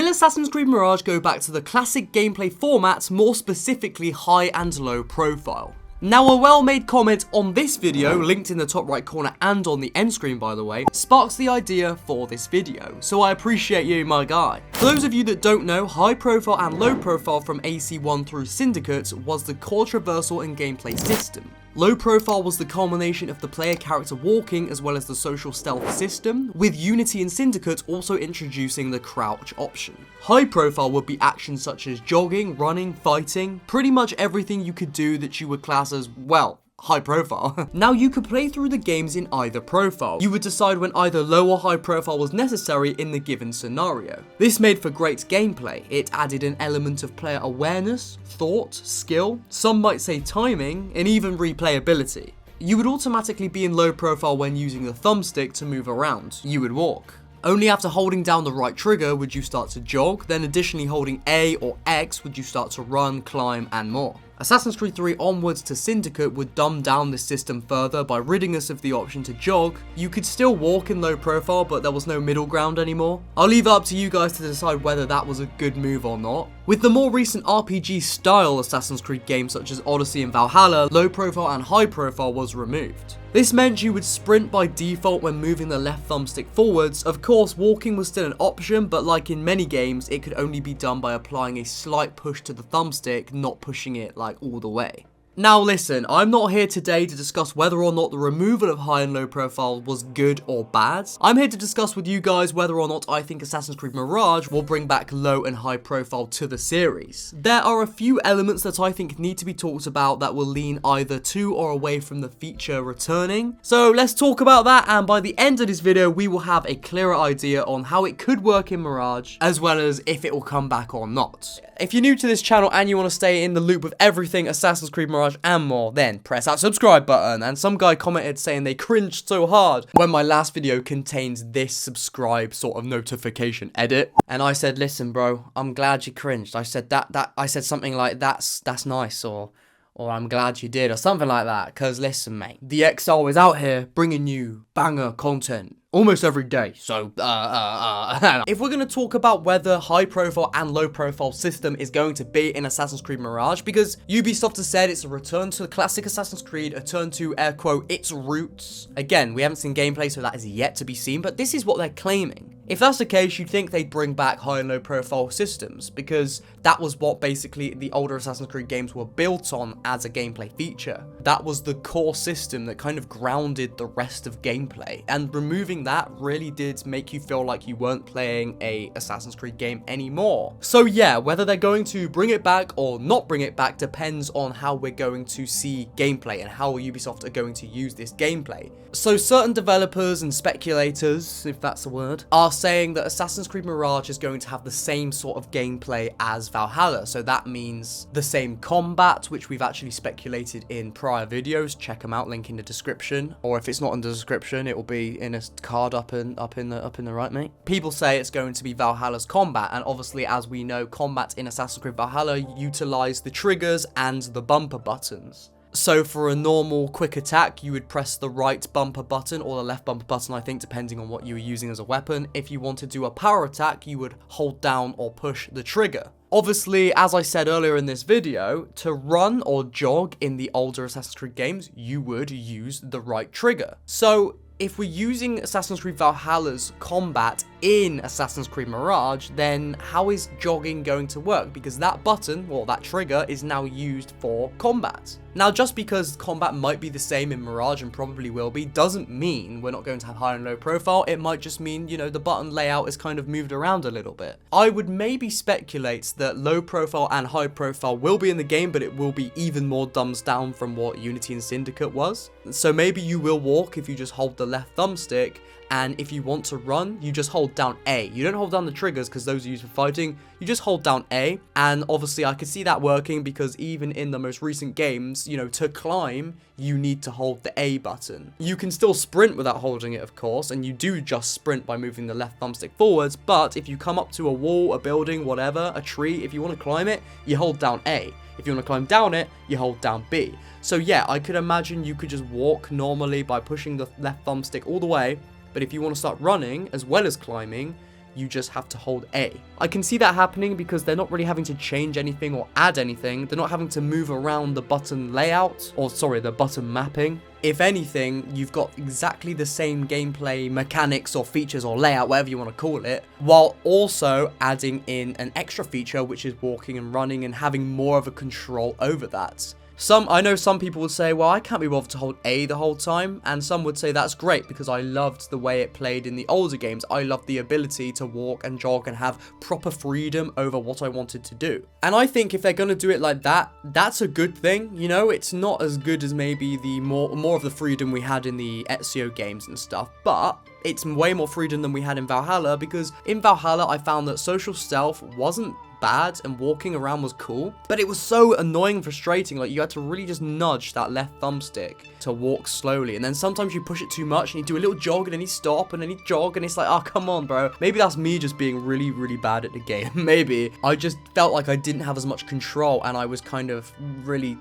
Will Assassin's Creed Mirage go back to the classic gameplay formats, more specifically high and low profile? Now, a well-made comment on this video, linked in the top right corner and on the end screen by the way, sparks the idea for this video, so I appreciate you, my guy. For those of you that don't know, high profile and low profile from AC1 through Syndicate was the core traversal and gameplay system. Low profile was the culmination of the player character walking as well as the social stealth system, with Unity and Syndicate also introducing the crouch option. High profile would be actions such as jogging, running, fighting, pretty much everything you could do that you would class as, well, high profile. Now, you could play through the games in either profile. You would decide when either low or high profile was necessary in the given scenario. This made for great gameplay. It added an element of player awareness, thought, skill, some might say timing, and even replayability. You would automatically be in low profile when using the thumbstick to move around. You would walk. Only after holding down the right trigger would you start to jog, then additionally holding A or X would you start to run, climb, and more. Assassin's Creed 3 onwards to Syndicate would dumb down this system further by ridding us of the option to jog. You could still walk in low profile, but there was no middle ground anymore. I'll leave it up to you guys to decide whether that was a good move or not. With the more recent RPG style Assassin's Creed games such as Odyssey and Valhalla, low profile and high profile was removed. This meant you would sprint by default when moving the left thumbstick forwards. Of course, walking was still an option, but like in many games, it could only be done by applying a slight push to the thumbstick, not pushing it like all the way. Now listen, I'm not here today to discuss whether or not the removal of high and low profile was good or bad. I'm here to discuss with you guys whether or not I think Assassin's Creed Mirage will bring back low and high profile to the series. There are a few elements that I think need to be talked about that will lean either to or away from the feature returning. So let's talk about that, and by the end of this video we will have a clearer idea on how it could work in Mirage, as well as if it will come back or not. If you're new to this channel and you want to stay in the loop with everything Assassin's Creed Mirage and more, then press that subscribe button. And some guy commented saying they cringed so hard when my last video contains this subscribe sort of notification edit, and I said, listen bro, I'm glad you cringed. I said I said something like that's nice, or I'm glad you did, or something like that, because listen mate, the XR is out here bringing you banger content almost every day. So, if we're going to talk about whether high profile and low profile system is going to be in Assassin's Creed Mirage, because Ubisoft has said it's a return to the classic Assassin's Creed, a turn to, air quote, its roots. Again, we haven't seen gameplay, so that is yet to be seen, but this is what they're claiming. If that's the case, you'd think they'd bring back high and low profile systems, because that was what basically the older Assassin's Creed games were built on as a gameplay feature. That was the core system that kind of grounded the rest of gameplay, and removing that really did make you feel like you weren't playing a Assassin's Creed game anymore. So yeah, whether they're going to bring it back or not bring it back depends on how we're going to see gameplay and how Ubisoft are going to use this gameplay. So certain developers and speculators, if that's a word, are saying that Assassin's Creed Mirage is going to have the same sort of gameplay as Valhalla. So that means the same combat, which we've actually speculated in prior videos. Check them out, link in the description, or if it's not in the description, it will be in a card up in the right, mate. People say it's going to be Valhalla's combat, and obviously, as we know, combat in Assassin's Creed Valhalla utilize the triggers and the bumper buttons. So for a normal quick attack, you would press the right bumper button or the left bumper button, I think, depending on what you were using as a weapon. If you want to do a power attack, you would hold down or push the trigger. Obviously, as I said earlier in this video, to run or jog in the older Assassin's Creed games, you would use the right trigger. So if we're using Assassin's Creed Valhalla's combat in Assassin's Creed Mirage, then how is jogging going to work? Because that button, or that trigger, is now used for combat. Now, just because combat might be the same in Mirage, and probably will be, doesn't mean we're not going to have high and low profile. It might just mean, you know, the button layout is kind of moved around a little bit. I would maybe speculate that low profile and high profile will be in the game, but it will be even more dumbed down from what Unity and Syndicate was. So maybe you will walk if you just hold the left thumbstick, and if you want to run, you just hold down A. You don't hold down the triggers because those are used for fighting. You just hold down A, and obviously I could see that working because even in the most recent games, you know, to climb, you need to hold the A button. You can still sprint without holding it, of course, and you do just sprint by moving the left thumbstick forwards, but if you come up to a wall, a building, whatever, a tree, if you want to climb it, you hold down A. If you want to climb down it, you hold down B. So yeah, I could imagine you could just walk normally by pushing the left thumbstick all the way, but if you want to start running as well as climbing, you just have to hold A. I can see that happening because they're not really having to change anything or add anything. They're not having to move around the button layout, or sorry, the button mapping. If anything, you've got exactly the same gameplay mechanics or features or layout, whatever you want to call it, while also adding in an extra feature, which is walking and running and having more of a control over that. I know some people would say, well, I can't be bothered to hold A the whole time, and some would say that's great because I loved the way it played in the older games. I loved the ability to walk and jog and have proper freedom over what I wanted to do. And I think if they're going to do it like that, that's a good thing. You know, it's not as good as maybe the more of the freedom we had in the Ezio games and stuff, but it's way more freedom than we had in Valhalla, because in Valhalla I found that social stealth wasn't bad and walking around was cool, but it was so annoying and frustrating. Like, you had to really just nudge that left thumbstick to walk slowly, and then sometimes you push it too much and you do a little jog and then you stop and then you jog, and it's like, oh, come on, bro. Maybe that's me just being really, really bad at the game. Maybe I just felt like I didn't have as much control, and I was kind of really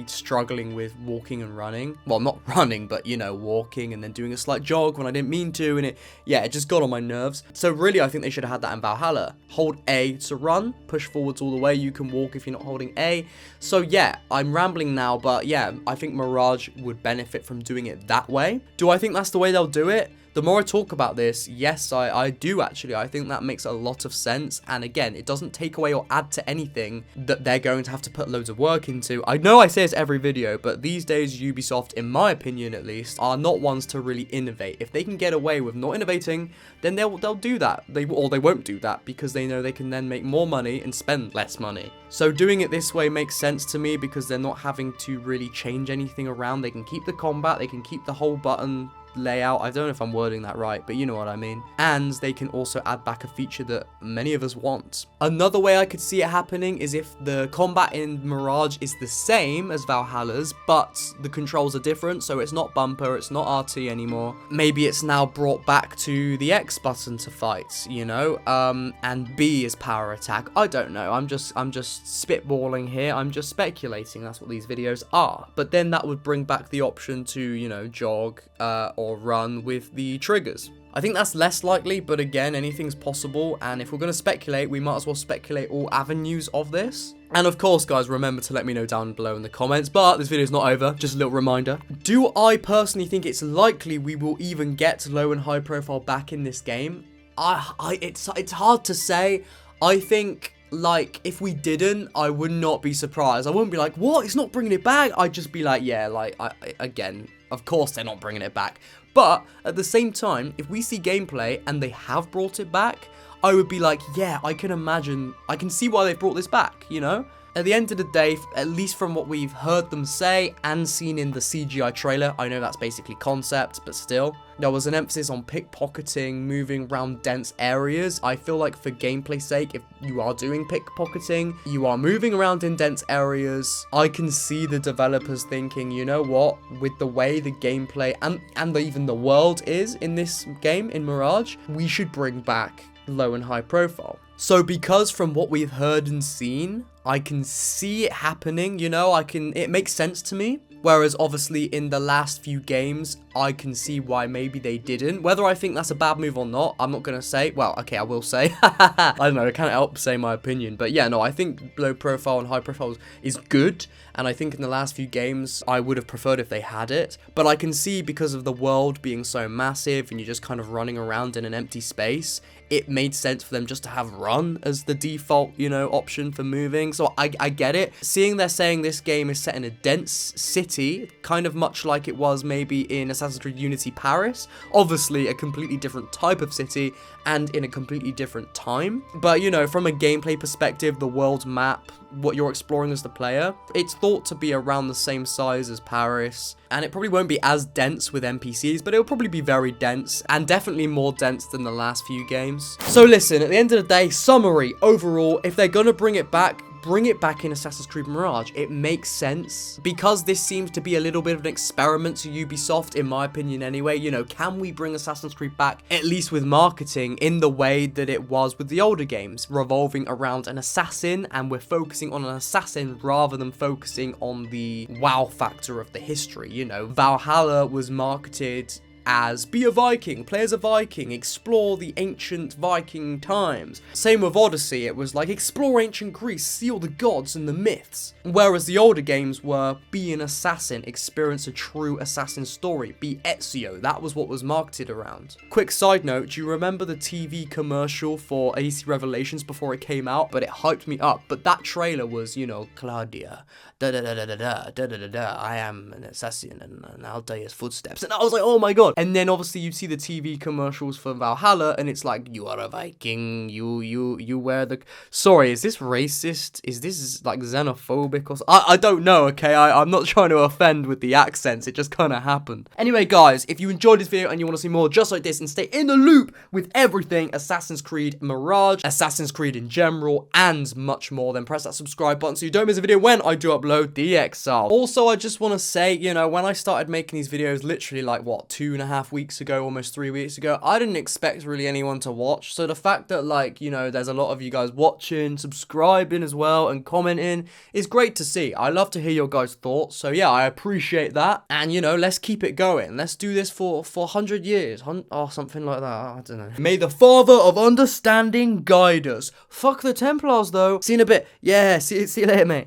struggling with walking and running. Well, not running, but, you know, walking and then doing a slight jog when I didn't mean to, and it just got on my nerves. So really, I think they should have had that in Valhalla. Hold A to run, push forwards all the way. You can walk if you're not holding A. So yeah, I'm rambling now, but yeah, I think Mirage would benefit from doing it that way. Do I think that's the way they'll do it? The more I talk about this, yes, I do actually. I think that makes a lot of sense. And again, it doesn't take away or add to anything that they're going to have to put loads of work into. I know I say this every video, but these days Ubisoft, in my opinion at least, are not ones to really innovate. If they can get away with not innovating, then they'll do that. They won't do that, because they know they can then make more money and spend less money. So doing it this way makes sense to me, because they're not having to really change anything around. They can keep the combat, they can keep the whole button layout. I don't know if I'm wording that right, but you know what I mean. And they can also add back a feature that many of us want. Another way I could see it happening is if the combat in Mirage is the same as Valhalla's, but the controls are different, so it's not bumper, it's not RT anymore. Maybe it's now brought back to the X button to fight, you know, and B is power attack. I don't know. I'm just spitballing here. I'm just speculating. That's what these videos are. But then that would bring back the option to, you know, jog or run with the triggers. I think that's less likely, but again, anything's possible, and if we're going to speculate, we might as well speculate all avenues of this. And of course, guys, remember to let me know down below in the comments, but this video is not over, just a little reminder. Do I personally think it's likely we will even get low and high profile back in this game? It's hard to say. I think, like, if we didn't, I would not be surprised. I wouldn't be like, what? It's not bringing it back? I'd just be like, yeah, like, again, of course they're not bringing it back. But at the same time, if we see gameplay and they have brought it back, I would be like, yeah, I can see why they've brought this back, you know? At the end of the day, at least from what we've heard them say and seen in the CGI trailer, I know that's basically concept, but still, there was an emphasis on pickpocketing, moving around dense areas. I feel like for gameplay's sake, if you are doing pickpocketing, you are moving around in dense areas, I can see the developers thinking, you know what, with the way the gameplay and even the world is in this game, in Mirage, we should bring back low and high profile. So because from what we've heard and seen, I can see it happening, you know, it makes sense to me. Whereas obviously in the last few games, I can see why maybe they didn't. Whether I think that's a bad move or not, I'm not going to say. Well, okay, I will say. I don't know, I can't help say my opinion. But yeah, no, I think low profile and high profile is good. And I think in the last few games, I would have preferred if they had it. But I can see, because of the world being so massive and you're just kind of running around in an empty space, it made sense for them just to have run as the default, you know, option for moving. So I get it. Seeing they're saying this game is set in a dense city, kind of much like it was maybe in Assassin's Creed Unity Paris. Obviously a completely different type of city and in a completely different time. But, you know, from a gameplay perspective, the world map, what you're exploring as the player, it's thought to be around the same size as Paris, and it probably won't be as dense with NPCs, but it'll probably be very dense, and definitely more dense than the last few games. So listen, at the end of the day, summary, overall, if they're gonna bring it back in Assassin's Creed Mirage. It makes sense, because this seems to be a little bit of an experiment to Ubisoft, in my opinion anyway. You know, can we bring Assassin's Creed back, at least with marketing, in the way that it was with the older games, revolving around an assassin, and we're focusing on an assassin rather than focusing on the wow factor of the history, you know. Valhalla was marketed as be a Viking, play as a Viking, explore the ancient Viking times. Same with Odyssey, it was like explore ancient Greece, see all the gods and the myths. Whereas the older games were be an assassin, experience a true assassin story, be Ezio, that was what was marketed around. Quick side note, do you remember the TV commercial for AC Revelations before it came out? But it hyped me up, but that trailer was, you know, Claudia, da da da da da da da da da, I am an assassin and I'll tell you his footsteps, and I was like, oh my god. And then obviously you see the TV commercials for Valhalla and it's like, you are a Viking, you wear the, sorry, is this racist, is this like xenophobic or I don't know, okay, I'm not trying to offend with the accents, it just kind of happened. Anyway guys, if you enjoyed this video and you want to see more just like this and stay in the loop with everything Assassin's Creed Mirage, Assassin's Creed in general, and much more, then press that subscribe button so you don't miss a video when I do upload the Exile. Also, I just want to say, you know, when I started making these videos literally like, what, 2.5 weeks ago, almost 3 weeks ago, I didn't expect really anyone to watch. So the fact that, like, you know, there's a lot of you guys watching, subscribing as well, and commenting is great to see. I love to hear your guys' thoughts. So yeah, I appreciate that. And, you know, let's keep it going. Let's do this for 100 years. Or something like that. I don't know. May the Father of Understanding guide us. Fuck the Templars, though. See you in a bit. Yeah, see you later, mate.